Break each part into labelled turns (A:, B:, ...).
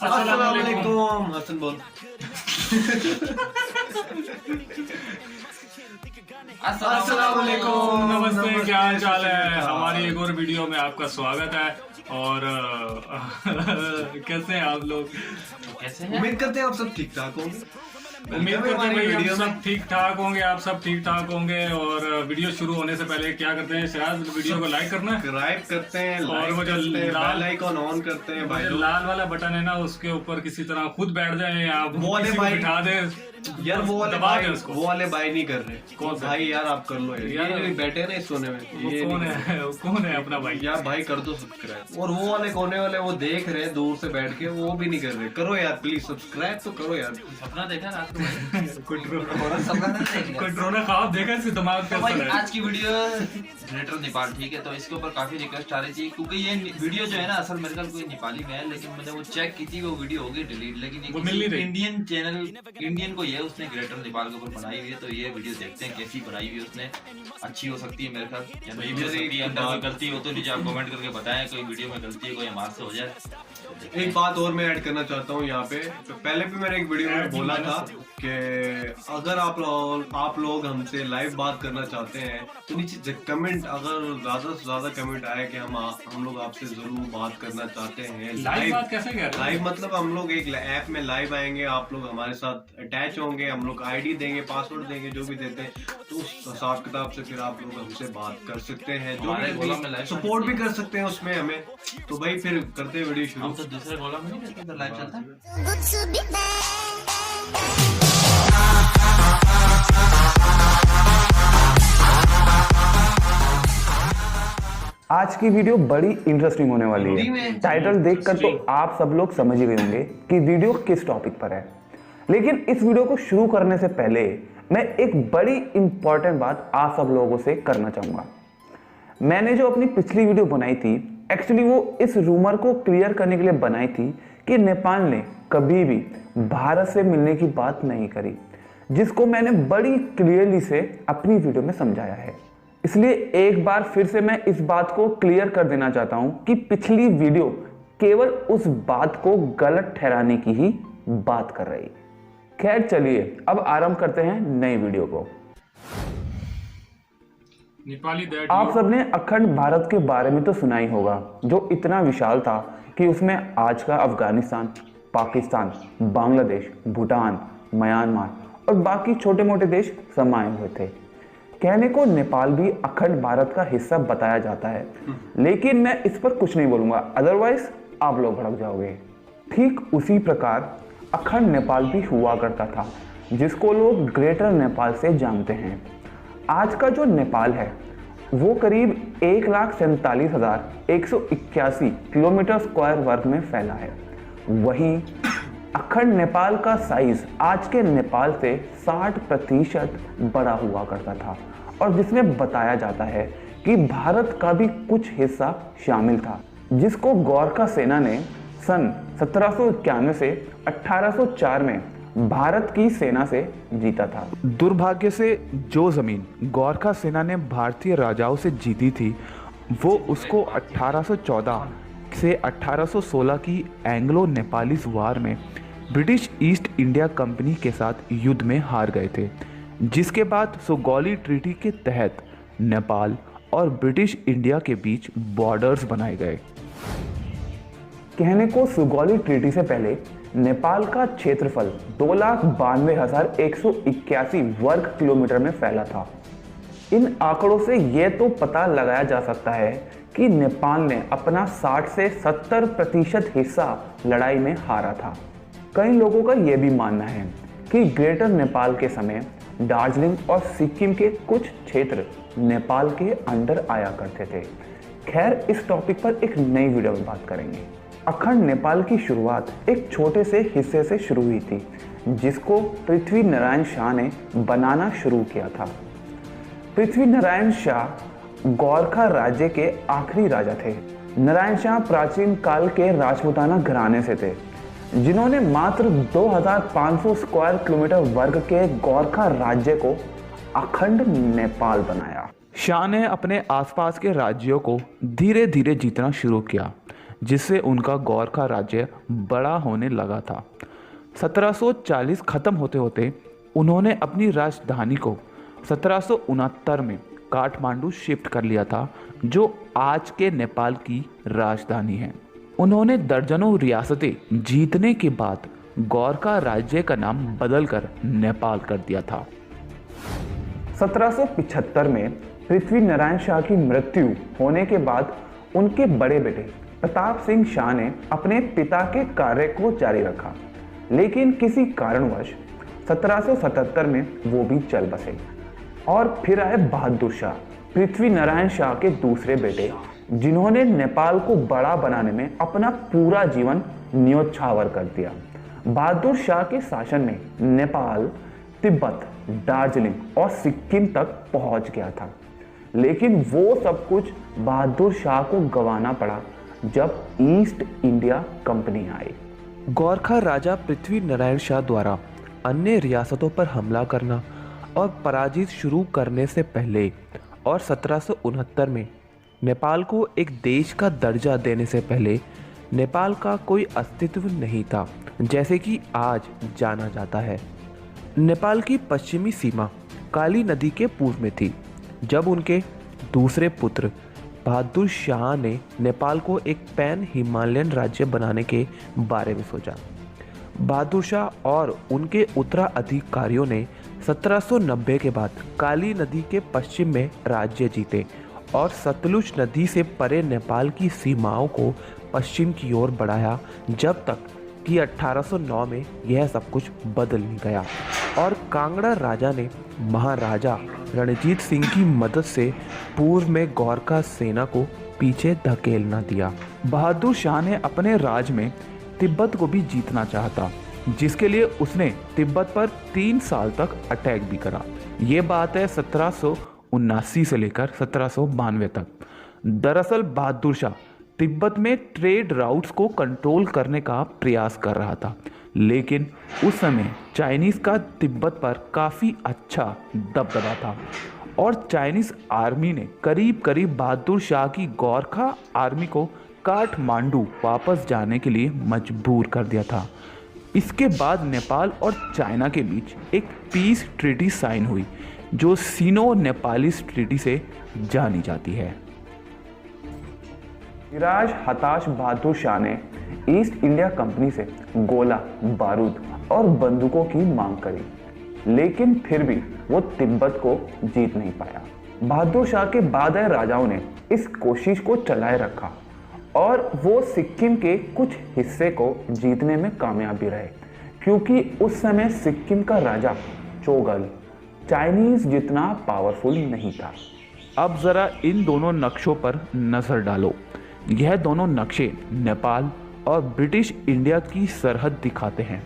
A: अस्सलामुअलैकुम। हसन बोल।
B: अस्सलामुअलैकुम, नमस्ते, क्या हाल चाल है। हमारी एक और वीडियो में आपका स्वागत है। और कैसे हैं आप लोग?
C: कैसे हैं?
A: उम्मीद करते हैं आप सब ठीक ठाक होंगे।
B: उम्मीद करते हैं भाई हम सब ठीक ठाक होंगे, आप सब ठीक ठाक होंगे। और वीडियो शुरू होने से पहले क्या करते हैं, शायद वीडियो को लाइक करना है,
A: सब्सक्राइब करते हैं,
B: और वो जो
A: बेल आइकन ऑन करते हैं भाई।
B: जो लाल वाला बटन है ना, उसके ऊपर किसी तरह खुद बैठ जाए, आप
A: वो वाले
B: किसी को
A: भाई
B: बिठा दे
A: यार, वो वाले
B: दबा
A: भाई,
B: दे उसको।
A: वो वाले भाई नहीं कर रहे।
B: कौन सा
A: भाई यार आप कर लो यार, ये बैठे ना इस सोने में, ये
B: कौन है? कौन है अपना भाई?
A: यार भाई कर दो सब्सक्राइब। और वो वाले कोने वाले वो देख रहे हैं दूर से बैठ के, वो भी नहीं कर रहे। करो यार प्लीज सब्सक्राइब तो करो यार।
C: सपना देखा रात को भाई?
B: कोई
C: सपना नहीं देख लिया।
B: ड्रोन ख्वाब देखा, इसके दिमाग पे
C: तो भाई
B: असर है।
C: आज की वीडियो ग्रेटर नेपाल, ठीक है। तो इसके ऊपर काफी रिक्वेस्ट आ रही थी, क्योंकि ये वीडियो जो है ना, असल मेरे ख्याल कोई नेपाली में है, लेकिन मैंने वो चेक की थी, वो वीडियो हो गई डिलीट। लेकिन
B: वो मिल नहीं रही।
C: इंडियन चैनल, इंडियन को ये उसने ग्रेटर नेपाल के ऊपर बनाई हुई है। तो ये वीडियो देखते हैं कैसी बनाई हुई है उसने। अच्छी हो सकती है मेरे ख्याल, या नहीं भी हो सकती है। अंदर कोई गलती हो तो नीचे आप कमेंट करके बताएं, कोई वीडियो में गलती है, कोई हमारे से हो जाए।
A: एक बात और मैं ऐड करना चाहता हूँ यहाँ पे। तो पहले भी मैंने एक वीडियो में बोला था कि अगर आप लोग हमसे लाइव बात करना चाहते हैं तो नीचे कमेंट, अगर ज्यादा से ज्यादा कमेंट आए कि हम लोग आपसे जरूर बात करना चाहते हैं।
B: लाइव बात कैसे कह रहे हैं?
A: लाइव मतलब हम लोग एक ऐप में लाइव आएंगे, आप लोग हमारे साथ अटैच होंगे, हम लोग आईडी देंगे, पासवर्ड देंगे, जो भी देते हैं, तो उस हिसाब किताब से फिर आप लोग हमसे बात कर सकते हैं, जो भी सपोर्ट भी कर सकते हैं उसमें हमें। तो भाई फिर करते हैं वीडियो शुरू।
C: हम तो दूसरे गोला में नहीं रहते, तो लाइव चलता है।
D: Good to be back.
E: आज की वीडियो बड़ी इंटरेस्टिंग होने वाली है। टाइटल देखकर तो आप सब लोग समझ ही गए होंगे कि वीडियो किस टॉपिक पर है। लेकिन इस वीडियो को शुरू करने से पहले मैं एक बड़ी इंपॉर्टेंट बात आप सब लोगों से करना चाहूंगा। मैंने जो अपनी पिछली वीडियो बनाई थी, एक्चुअली वो इस रूमर को क्लियर करने के लिए बनाई थी कि नेपाल ने कभी भी भारत से मिलने की बात नहीं करी, जिसको मैंने बड़ी क्लियरली से अपनी वीडियो में समझाया है। इसलिए एक बार फिर से मैं इस बात को क्लियर कर देना चाहता हूं कि पिछली वीडियो केवल उस बात को गलत ठहराने की ही बात कर रही। खैर चलिए अब आरंभ करते हैं नई वीडियो को।
B: नेपाली दैट
E: आप सबने अखंड भारत के बारे में तो सुना ही होगा, जो इतना विशाल था कि उसमें आज का अफगानिस्तान, पाकिस्तान, बांग्लादेश, भूटान, म्यांमार और बाकी छोटे मोटे देश समाये हुए थे। कहने को नेपाल भी अखंड भारत का हिस्सा बताया जाता है, लेकिन मैं इस पर कुछ नहीं बोलूंगा, अदरवाइज आप लोग भड़क जाओगे। ठीक उसी प्रकार अखंड नेपाल भी हुआ करता था, जिसको लोग ग्रेटर नेपाल से जानते हैं। आज का जो नेपाल है वो करीब 1,47,181 किलोमीटर स्क्वायर वर्ग में फैला है। वहीं अखंड नेपाल का साइज आज के नेपाल से 60% बड़ा हुआ करता था, और जिसमें बताया जाता है कि भारत का भी कुछ हिस्सा शामिल था, जिसको गोरखा सेना ने सन 1791 से 1804 में भारत की सेना से जीता था। दुर्भाग्य से जो जमीन गोरखा सेना ने भारतीय राजाओं से जीती थी, वो उसको 1814 से 1816 की एंग्लो नेपाली वार में ब्रिटिश ईस्ट इंडिया कंपनी के साथ युद्ध में हार गए थे, जिसके बाद सुगौली ट्रीटी के तहत नेपाल और ब्रिटिश इंडिया के बीच बॉर्डर्स बनाए गए। कहने को सुगौली ट्रीटी से पहले नेपाल का क्षेत्रफल 2,92,181 वर्ग किलोमीटर में फैला था। इन आंकड़ों से यह तो पता लगाया जा सकता है कि नेपाल ने अपना 60 से 70% हिस्सा लड़ाई में हारा था। कई लोगों का यह भी मानना है कि ग्रेटर नेपाल के समय दार्जिलिंग और सिक्किम के कुछ क्षेत्र नेपाल के अंडर आया करते थे। खैर इस टॉपिक पर एक नई वीडियो में बात करेंगे। अखंड नेपाल की शुरुआत एक छोटे से हिस्से से शुरू हुई थी, जिसको पृथ्वी नारायण शाह ने बनाना शुरू किया था। पृथ्वी नारायण शाह गोरखा राज्य के आखिरी राजा थे। नारायण शाह प्राचीन काल के राजपूताना घराने से थे, जिन्होंने मात्र 2,500 स्क्वायर किलोमीटर वर्ग के गोरखा राज्य को अखंड नेपाल बनाया। शाह ने अपने आसपास के राज्यों को धीरे धीरे जीतना शुरू किया, जिससे उनका गोरखा राज्य बड़ा होने लगा था। 1740 खत्म होते होते उन्होंने अपनी राजधानी को 1769 में काठमांडू शिफ्ट कर लिया था, जो आज के नेपाल की राजधानी है। उन्होंने दर्जनों रियासतें जीतने के बाद गोरखा राज्य का नाम बदलकर नेपाल कर दिया था। 1775 में पृथ्वी नारायण शाह की मृत्यु होने के बाद उनके बड़े बेटे प्रताप सिंह शाह ने अपने पिता के कार्य को जारी रखा, लेकिन किसी कारणवश 1777 में वो भी चल बसे। और फिर आए बहादुर शाह, पृथ्वी नारायण शाह के दूसरे बेटे, जिन्होंने नेपाल को बड़ा बनाने में अपना पूरा जीवन न्योछावर कर दिया। बहादुर शाह के शासन में नेपाल, तिब्बत, दार्जिलिंग और सिक्किम तक पहुंच गया था, लेकिन वो सब कुछ बहादुर शाह को गंवाना पड़ा जब ईस्ट इंडिया कंपनी आई। गोरखा राजा पृथ्वी नारायण शाह द्वारा अन्य रियासतों पर हमला करना और पराजित शुरू करने से पहले और 1769 में नेपाल को एक देश का दर्जा देने से पहले नेपाल का कोई अस्तित्व नहीं था, जैसे कि आज जाना जाता है। नेपाल की पश्चिमी सीमा काली नदी के पूर्व में थी, जब उनके दूसरे पुत्र बहादुर शाह ने नेपाल को एक पैन हिमालयन राज्य बनाने के बारे में सोचा। बहादुर शाह और उनके उत्तराधिकारियों ने 1790 के बाद काली नदी के पश्चिम में राज्य जीते और सतलुज नदी से परे नेपाल की सीमाओं को पश्चिम की ओर बढ़ाया, जब तक कि 1809 में यह सब कुछ बदल नहीं गया और कांगड़ा राजा ने महाराजा रणजीत सिंह की मदद से पूर्व में गोरखा सेना को पीछे धकेल न दिया। बहादुर शाह ने अपने राज में तिब्बत को भी जीतना चाहता, जिसके लिए उसने तिब्बत पर 3 साल तक अटैक भी करा। ये बात है 1779 से लेकर 1792 तक। दरअसल बहादुर शाह तिब्बत में ट्रेड राउट्स को कंट्रोल करने का प्रयास कर रहा था, लेकिन उस समय चाइनीज का तिब्बत पर काफ़ी अच्छा दबदबा था और चाइनीज आर्मी ने करीब करीब बहादुर शाह की गोरखा आर्मी को काठमांडू वापस जाने के लिए मजबूर कर दिया था। इसके बाद नेपाल और चाइना के बीच एक पीस ट्रीटी साइन हुई, जो सिनो नेपालीस ट्रीटी से जानी जाती है। सिराज हताश बहादुर शाह ने ईस्ट इंडिया कंपनी से गोला, बारूद और बंदूकों की मांग करी, लेकिन फिर भी वो तिब्बत को जीत नहीं पाया। बहादुर शाह के बाद आए राजाओं ने इस कोशिश को चलाए रखा और वो सिक्किम के कुछ हिस्से को जीतने में कामयाब भी रहे, क्योंकि उस समय सिक्किम का राजा चोगल चाइनीज जितना पावरफुल नहीं था। अब जरा इन दोनों नक्शों पर नजर डालो। यह दोनों नक्शे नेपाल और ब्रिटिश इंडिया की सरहद दिखाते हैं।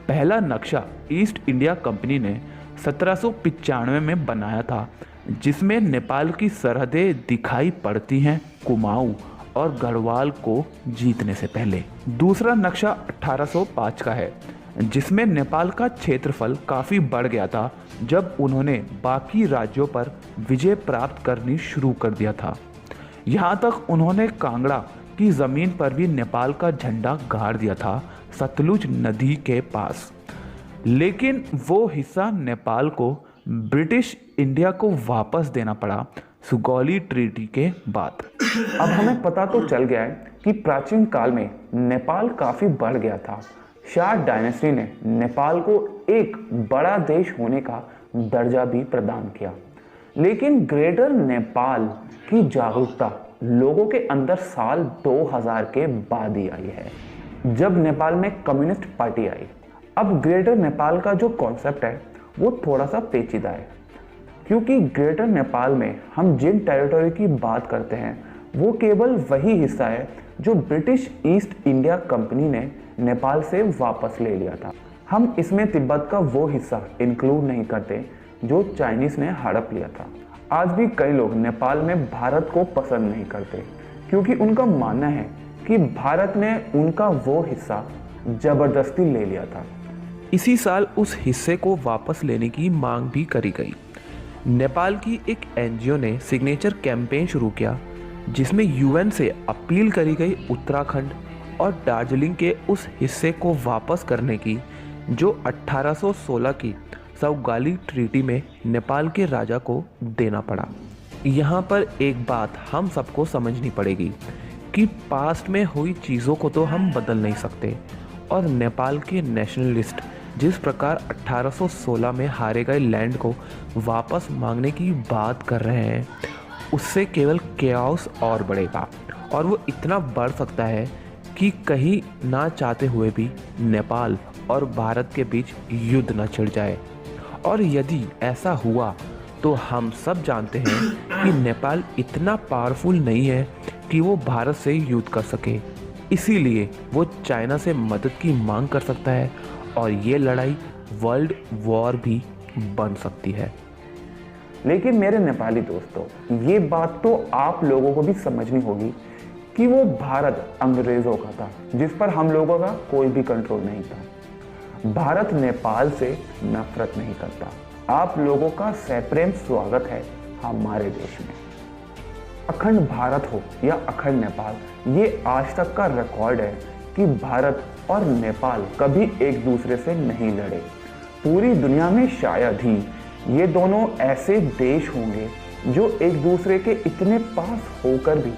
E: पहला नक्शा ईस्ट इंडिया कंपनी ने 1795 में बनाया था, जिसमें नेपाल की सरहदें दिखाई पड़ती हैं कुमाऊं और गढ़वाल को जीतने से पहले। दूसरा नक्शा 1805 का है, जिसमें नेपाल का क्षेत्रफल काफ़ी बढ़ गया था जब उन्होंने बाकी राज्यों पर विजय प्राप्त करनी शुरू कर दिया था। यहाँ तक उन्होंने कांगड़ा की ज़मीन पर भी नेपाल का झंडा गाड़ दिया था, सतलुज नदी के पास। लेकिन वो हिस्सा नेपाल को ब्रिटिश इंडिया को वापस देना पड़ा सुगौली ट्रीटी के बाद। अब हमें पता तो चल गया है कि प्राचीन काल में नेपाल काफ़ी बढ़ गया था। शाह डायनेस्टी ने नेपाल को एक बड़ा देश होने का दर्जा भी प्रदान किया, लेकिन ग्रेटर नेपाल की जागरूकता लोगों के अंदर साल 2000 के बाद ही आई है, जब नेपाल में कम्युनिस्ट पार्टी आई। अब ग्रेटर नेपाल का जो कॉन्सेप्ट है वो थोड़ा सा पेचीदा है, क्योंकि ग्रेटर नेपाल में हम जिन टेरिटरी की बात करते हैं वो केवल वही हिस्सा है जो ब्रिटिश ईस्ट इंडिया कंपनी ने नेपाल से वापस ले लिया था। हम इसमें तिब्बत का वो हिस्सा इंक्लूड नहीं करते जो चाइनीज ने हड़प लिया था। आज भी कई लोग नेपाल में भारत को पसंद नहीं करते, क्योंकि उनका मानना है कि भारत ने उनका वो हिस्सा जबरदस्ती ले लिया था। इसी साल उस हिस्से को वापस लेने की मांग भी करी गई। नेपाल की एक एनजीओ ने सिग्नेचर कैंपेन शुरू किया, जिसमें यूएन से अपील करी गई उत्तराखंड और दार्जिलिंग के उस हिस्से को वापस करने की जो 1816 की सौगाली ट्रीटी में नेपाल के राजा को देना पड़ा। यहाँ पर एक बात हम सबको समझनी पड़ेगी कि पास्ट में हुई चीज़ों को तो हम बदल नहीं सकते, और नेपाल के नेशनलिस्ट जिस प्रकार 1816 में हारे गए लैंड को वापस मांगने की बात कर रहे हैं, उससे केवल केओस और बढ़ेगा, और वो इतना बढ़ सकता है कि कहीं ना चाहते हुए भी नेपाल और भारत के बीच युद्ध न छिड़ जाए। और यदि ऐसा हुआ तो हम सब जानते हैं कि नेपाल इतना पावरफुल नहीं है कि वो भारत से युद्ध कर सके, इसीलिए वो चाइना से मदद की मांग कर सकता है, और ये लड़ाई वर्ल्ड वॉर भी बन सकती है। लेकिन मेरे नेपाली दोस्तों, ये बात तो आप लोगों को भी समझनी होगी कि वो भारत अंग्रेज़ों का था जिस पर हम लोगों का कोई भी कंट्रोल नहीं था। भारत नेपाल से नफरत नहीं करता। आप लोगों का सप्रेम स्वागत है हमारे देश में। अखंड भारत हो या अखंड नेपाल, ये आज तक का रिकॉर्ड है कि भारत और नेपाल कभी एक दूसरे से नहीं लड़े। पूरी दुनिया में शायद ही ये दोनों ऐसे देश होंगे जो एक दूसरे के इतने पास होकर भी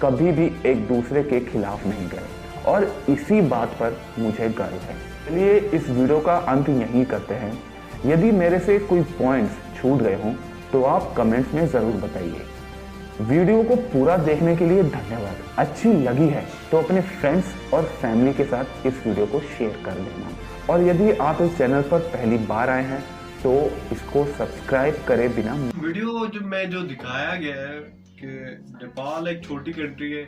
E: कभी भी एक दूसरे के खिलाफ नहीं गए, और इसी बात पर मुझे गर्व है। चलिए इस वीडियो का अंत यहीं करते हैं। यदि मेरे से कोई पॉइंट्स छूट गए हों तो आप कमेंट्स में ज़रूर बताइए। वीडियो को पूरा देखने के लिए धन्यवाद। अच्छी लगी है तो अपने फ्रेंड्स और फैमिली के साथ इस वीडियो को शेयर कर देना, और यदि आप इस चैनल पर पहली बार आए हैं तो इसको सब्सक्राइब करे बिना।
A: वीडियो जो दिखाया गया है कि नेपाल एक छोटी कंट्री है,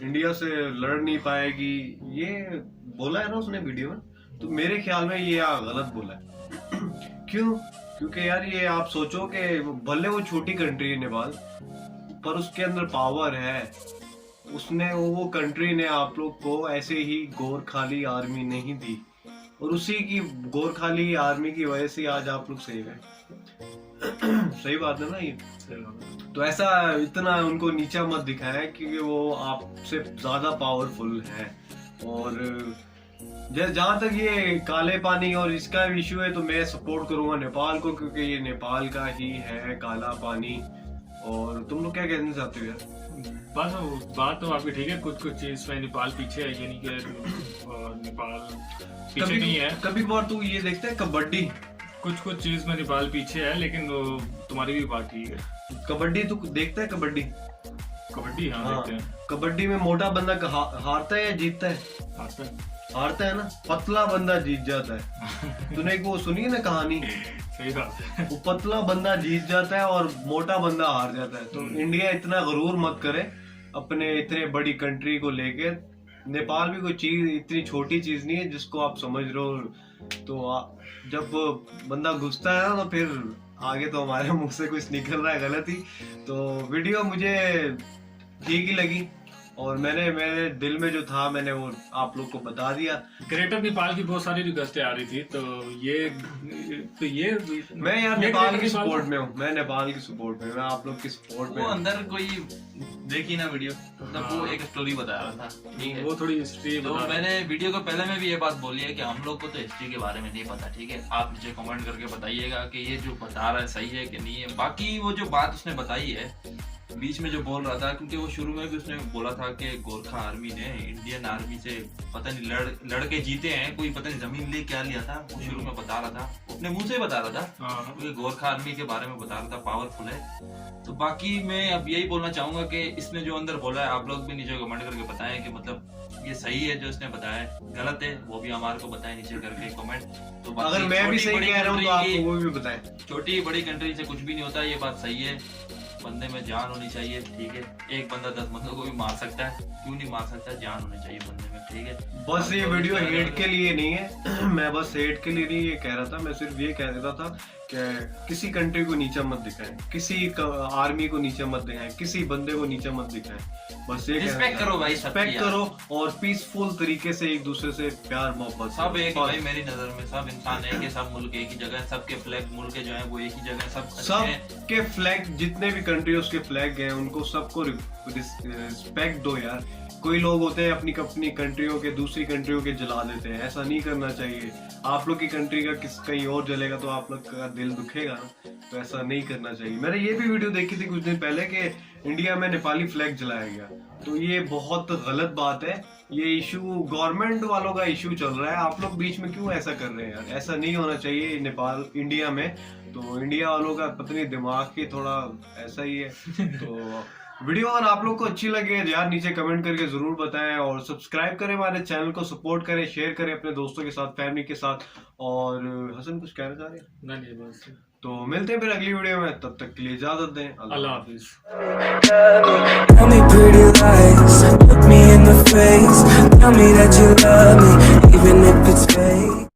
A: इंडिया से लड़ नहीं पाएगी, ये बोला है ना उसने वीडियो में, तो मेरे ख्याल में ये गलत बोला है। क्यों? क्योंकि यार ये आप सोचो कि भले वो छोटी कंट्री है नेपाल, पर उसके अंदर पावर है। उसने वो कंट्री ने आप लोग को ऐसे ही गोरखाली आर्मी नहीं दी, और उसी की गोरखाली आर्मी की वजह से आज आप लोग सेव है। सही बात है ना ये? तो ऐसा इतना उनको नीचा मत दिखाया क्योंकि वो आपसे ज्यादा पावरफुल है। और जहाँ तक ये काले पानी और इसका इशू है तो मैं सपोर्ट करूंगा नेपाल को, क्योंकि ये नेपाल का ही है काला पानी। और तुम लोग क्या कहना चाहते हो यार?
B: बस बात तो आपकी ठीक है, कुछ चीज में नेपाल पीछे है, ये नहीं कि नेपाल पीछे नहीं है।
A: कभी बार तू ये देखता है कबड्डी,
B: कुछ चीज में नेपाल पीछे है, लेकिन तुम्हारी भी बात ठीक है।
A: कबड्डी तू देखता है? कबड्डी
B: हाँ देखते हैं।
A: कबड्डी में मोटा बंदा हारता है या जीतता है? हारता है ना, पतला बंदा जीत जाता है। तूने एक वो सुनी है ना कहानी?
B: सही बात है।
A: वो पतला बंदा जीत जाता है और मोटा बंदा हार जाता है। तो इंडिया इतना गरूर मत करे अपने इतने बड़ी कंट्री को लेके। नेपाल भी कोई चीज इतनी छोटी चीज नहीं है जिसको आप समझ रहे हो। तो जब बंदा घुसता है ना तो फिर आगे तो हमारे मुंह से कुछ निकल रहा है गलत ही। तो वीडियो मुझे ठीक ही लगी, और मेरे दिल में जो था मैंने वो आप लोग को बता दिया।
B: ग्रेटर नेपाल की बहुत सारी रिक्वेस्टें आ रही थी, तो ये
A: मैं यार नेपाल की सपोर्ट में हूँ। मैं नेपाल की सपोर्ट में, मैं आप लोग की सपोर्ट में।
C: वो अंदर कोई देखी ना वीडियो, मतलब वो एक स्टोरी बता रहा था, ठीक है,
B: वो थोड़ी हिस्ट्री।
C: तो मैंने वीडियो को पहले में भी ये बात बोली है कि हम लोग को तो हिस्ट्री के बारे में नहीं पता, ठीक है। आप मुझे कमेंट करके बताइएगा कि ये जो बता रहा है सही है कि नहीं है। बाकी वो जो बात उसने बताई है बीच में जो बोल रहा था, क्योंकि वो शुरू में भी उसने बोला था कि गोरखा आर्मी ने इंडियन आर्मी से पता नहीं लड़ के जीते हैं, कोई पता नहीं जमीन ले क्या लिया था, वो शुरू में बता रहा था, अपने मुंह से बता रहा था, क्योंकि गोरखा आर्मी के बारे में बता रहा था, पावरफुल है। तो बाकी मैं अब यही बोलना चाहूंगा कि इसने जो अंदर बोला है, आप लोग भी नीचे कमेंट करके बताएं कि मतलब ये सही है जो इसने बताया, गलत है वो भी हमारे को बताएं नीचे करके कमेंट। तो
A: अगर मैं भी सही कह रहा हूँ तो आप वो भी बताएं।
C: छोटी बड़ी कंट्री से कुछ भी नहीं होता, ये बात सही है। बंदे में जान होनी चाहिए, ठीक है। एक बंदा 10 बंदों को भी मार सकता है, क्यों नहीं मार सकता? जान होनी चाहिए बंदे में, ठीक है।
A: बस ये वीडियो हेट के लिए नहीं है। मैं बस हेट के लिए नहीं ये कह रहा था, मैं सिर्फ सिर्फ ये कह देता था कि किसी कंट्री को नीचा मत दिखाएं, किसी आर्मी को नीचा मत दिखाएं, किसी बंदे को नीचा मत दिखाएं, बस ये
C: रिस्पेक्ट करो भाई,
A: रिस्पेक्ट करो और पीसफुल तरीके से एक दूसरे से प्यार मोहब्बत
C: सब एक भाई, मेरी नजर में सब इंसान एक ही, सब मुल्क एक ही जगह है, सबके फ्लैग मुल्क जो है वो एक ही जगह है, सब अच्छे हैं।
A: सबके फ्लैग, जितने भी कंट्रीज के फ्लैग हैं उनको सबको रिस्पेक्ट दो यार। कोई लोग होते हैं अपनी अपनी कंट्रियों के दूसरी कंट्रियों के जला देते हैं, ऐसा नहीं करना चाहिए। आप लोग की कंट्री का कहीं और जलेगा तो आप लोग का दिल दुखेगा ना, तो ऐसा नहीं करना चाहिए। मैंने ये भी वीडियो देखी थी कुछ दिन पहले कि इंडिया में नेपाली फ्लैग जलाया गया, तो ये बहुत गलत बात है। ये इशू गवर्नमेंट वालों का इशू चल रहा है, आप लोग बीच में क्यों ऐसा कर रहे हैं यार? ऐसा नहीं होना चाहिए नेपाल इंडिया में। तो इंडिया वालों का पता नहीं दिमाग ही थोड़ा ऐसा ही है। तो वीडियो अगर आप लोग को अच्छी लगे यार नीचे कमेंट करके जरूर बताएं और सब्सक्राइब करें, हमारे चैनल को सपोर्ट करें, शेयर करें अपने दोस्तों के साथ, फैमिली के साथ। और हसन कुछ कहना चाह रहे हैं?
B: नहीं बस।
A: तो मिलते हैं फिर अगली वीडियो में, तब तक के लिए इजाजत दें।
B: अल्लाह हाफिज।
F: Tell me pretty lies, look me in the face, tell me that you love me, even if it's fake.